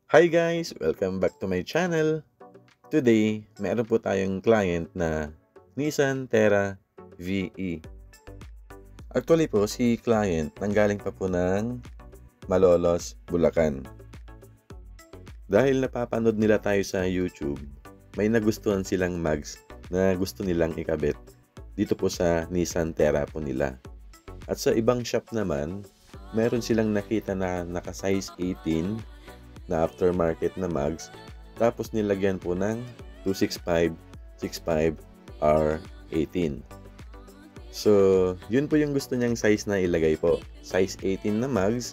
Hi guys! Welcome back to my channel. Today, meron po tayong client na Nissan Terra VE. Actually po, si client nanggaling pa po ng Malolos, Bulacan. Dahil napapanood nila tayo sa YouTube, may nagustuhan silang mags na gusto nilang ikabit dito po sa Nissan Terra po nila. At sa ibang shop naman, meron silang nakita na naka-size 18 na aftermarket na mags, tapos nilagyan po ng 265/65 R18. So, yun po yung gusto niyang size na ilagay po. Size 18 na mags,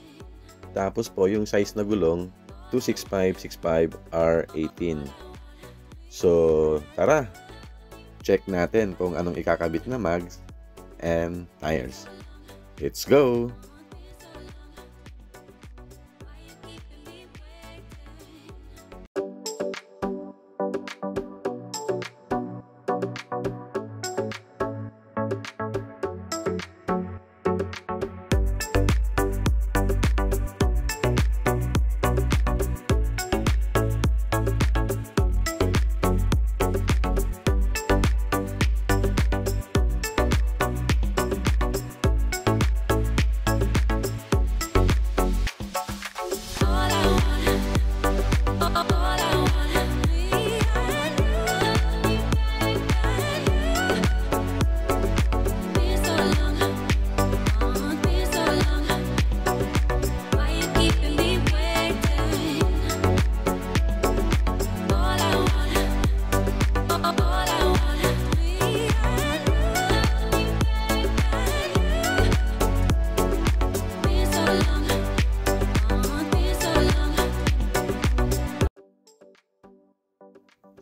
tapos po yung size na gulong 265/65 R18. So, tara, check natin kung anong ikakabit na mags and tires. Let's go!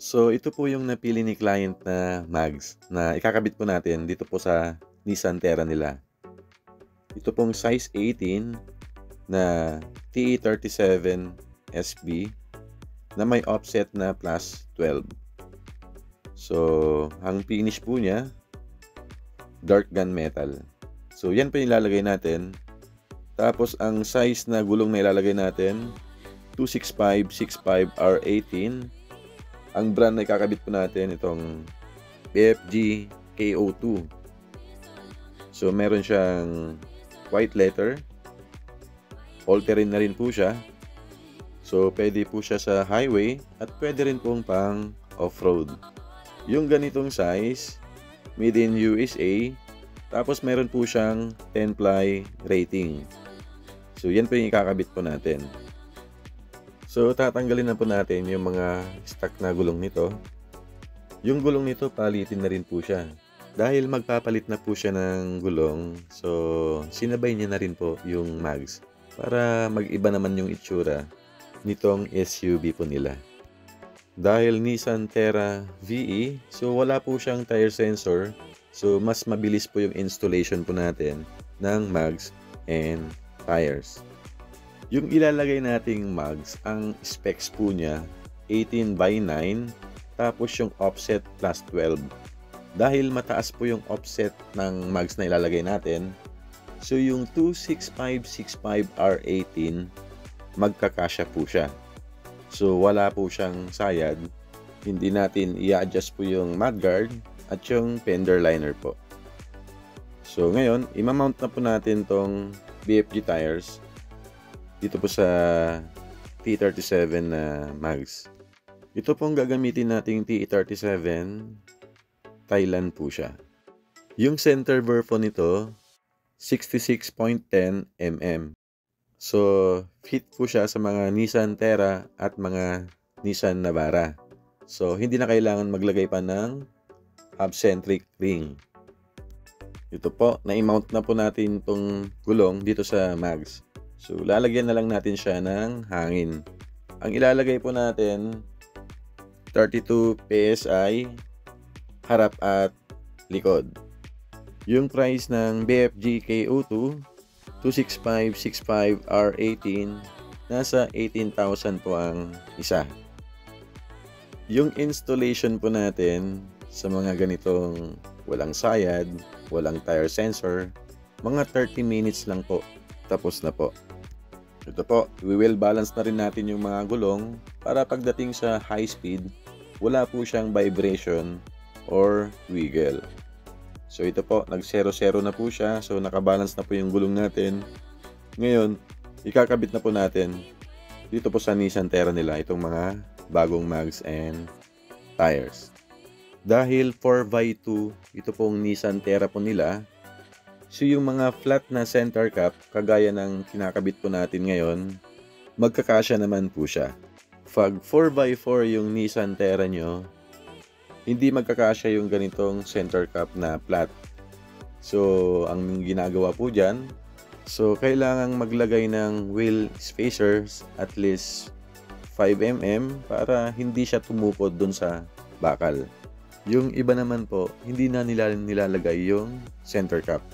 So, ito po yung napili ni client na mags na ikakabit po natin dito po sa Nissan Terra nila. Ito pong size 18 na TE37 SB na may offset na plus 12. So, ang finish po niya, dark gunmetal. So, yan po yung ilalagay natin. Tapos, ang size na gulong na ilalagay natin, 265/65 R18. Ang brand na ikakabit po natin, itong BFG KO2. So, meron siyang white letter. All-terrain na rin po siya. So, pwede po siya sa highway at pwede rin pong pang off-road. Yung ganitong size, made in USA. Tapos, meron po siyang 10-ply rating. So, yan po yung ikakabit po natin. So, tatanggalin na po natin yung mga stock na gulong nito. Yung gulong nito, palitin na rin po siya. Dahil magpapalit na po siya ng gulong, so sinabay niya na rin po yung mags para mag-iba naman yung itsura nitong SUV po nila. Dahil Nissan Terra VE, so wala po siyang tire sensor, so mas mabilis po yung installation po natin ng mags and tires. Yung ilalagay nating mags, ang specs po niya 18/9, tapos yung offset plus 12. Dahil mataas po yung offset ng mags na ilalagay natin, so yung 265/65 R18 magkakasya po siya. So wala po siyang sayad, hindi natin i-adjust po yung mudguard at yung fender liner po. So ngayon, imamount na po natin tong BFG tires dito po sa T37 na mags. Ito pong gagamitin nating T37, Thailand po siya. Yung center burr po nito, 66.10 mm. So, fit po siya sa mga Nissan Terra at mga Nissan Navara. So, hindi na kailangan maglagay pa ng half-centric ring. Ito po, na-mount na po natin itong gulong dito sa mags. So, lalagyan na lang natin siya ng hangin. Ang ilalagay po natin, 32 PSI, harap at likod. Yung price ng BFG KO2, 265/65 R18, nasa 18,000 po ang isa. Yung installation po natin sa mga ganitong walang sayad, walang tire sensor, mga 30 minutes lang po, tapos na po. Ito po, we-wheel balance na rin natin yung mga gulong para pagdating sa high speed, wala po siyang vibration or wiggle. So ito po, nag-0-0 na po siya. So nakabalance na po yung gulong natin. Ngayon, ikakabit na po natin dito po sa Nissan Terra nila itong mga bagong mags and tires. Dahil 4x2, ito pong Nissan Terra po nila. So yung mga flat na center cap, kagaya ng kinakabit po natin ngayon, magkakasya naman po siya. Pag 4x4 yung Nissan Terra nyo, hindi magkakasya yung ganitong center cap na flat. So ang ginagawa po dyan, so kailangang maglagay ng wheel spacers at least 5mm para hindi siya tumupod dun sa bakal. Yung iba naman po, hindi na nila nilalagay yung center cap.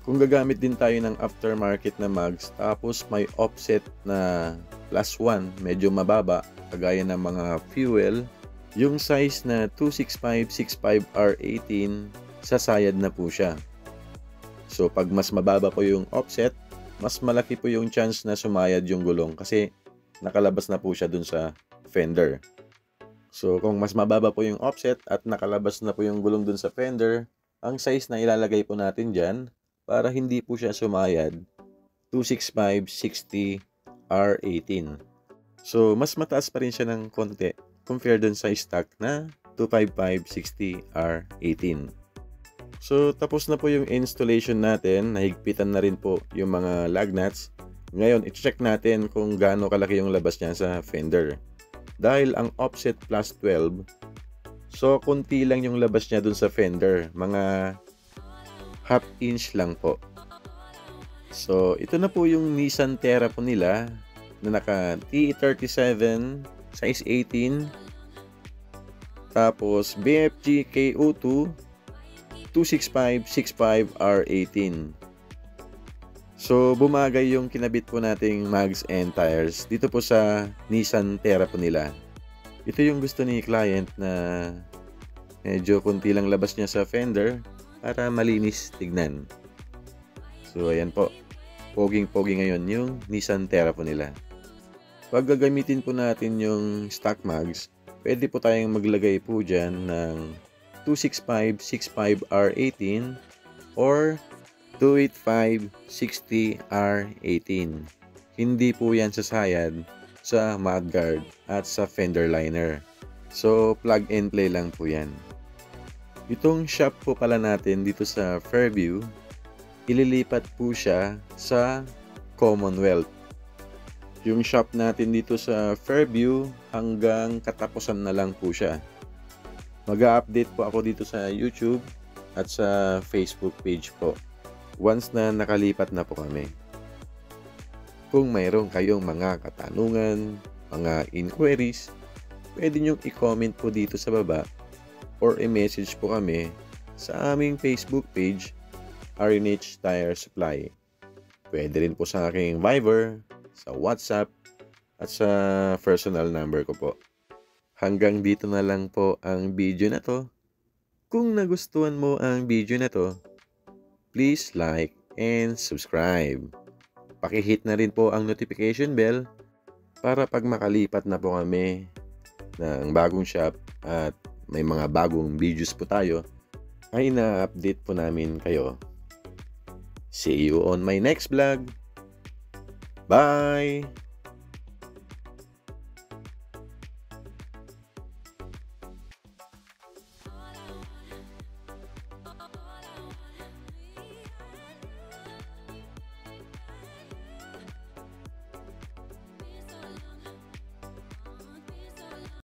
Kung gagamit din tayo ng aftermarket na mags, tapos may offset na +1, medyo mababa, kagaya ng mga fuel, yung size na 265/65R18, sasayad na po siya. So pag mas mababa po yung offset, mas malaki po yung chance na sumayad yung gulong kasi nakalabas na po siya dun sa fender. So kung mas mababa po yung offset at nakalabas na po yung gulong dun sa fender, ang size na ilalagay po natin dyan, para hindi po siya sumayad, 265/60R18. So, mas mataas pa rin siya ng konti compare dun sa stock na 255/60R18. So, tapos na po yung installation natin. Nahigpitan na rin po yung mga lug nuts. Ngayon, i-check natin kung gaano kalaki yung labas niya sa fender. Dahil ang offset +12, so konti lang yung labas niya dun sa fender. Mga ½ inch lang po. So, ito na po yung Nissan Terra po nila na naka T37 size 18. Tapos BFG KO2 265/65R18. So, bumagay yung kinabit po nating mags and tires dito po sa Nissan Terra po nila. Ito yung gusto ni client na medyo konti lang labas niya sa fender para malinis tignan. So ayan po, poging-pogi ngayon yung Nissan Terra po nila. Pag gagamitin po natin yung stock mags, pwede po tayong maglagay po dyan ng 265/65R18 or 285/60R18. Hindi po yan sasayad sa mudguard at sa fender liner. So plug and play lang po yan. Itong shop po pala natin dito sa Fairview, ililipat po siya sa Commonwealth. Yung shop natin dito sa Fairview, hanggang katapusan na lang po siya. Mag-a-update po ako dito sa YouTube at sa Facebook page po once na nakalipat na po kami. Kung mayroon kayong mga katanungan, mga inquiries, pwede nyong i-comment po dito sa baba or i-message po kami sa aming Facebook page, RNH Tire Supply. Pwede rin po sa aking Viber, sa WhatsApp, at sa personal number ko po. Hanggang dito na lang po ang video na to. Kung nagustuhan mo ang video na to, please like and subscribe. Pakihit na rin po ang notification bell para pag makalipat na po kami ng bagong shop at may mga bagong videos po tayo, ay na-update po namin kayo. See you on my next vlog. Bye!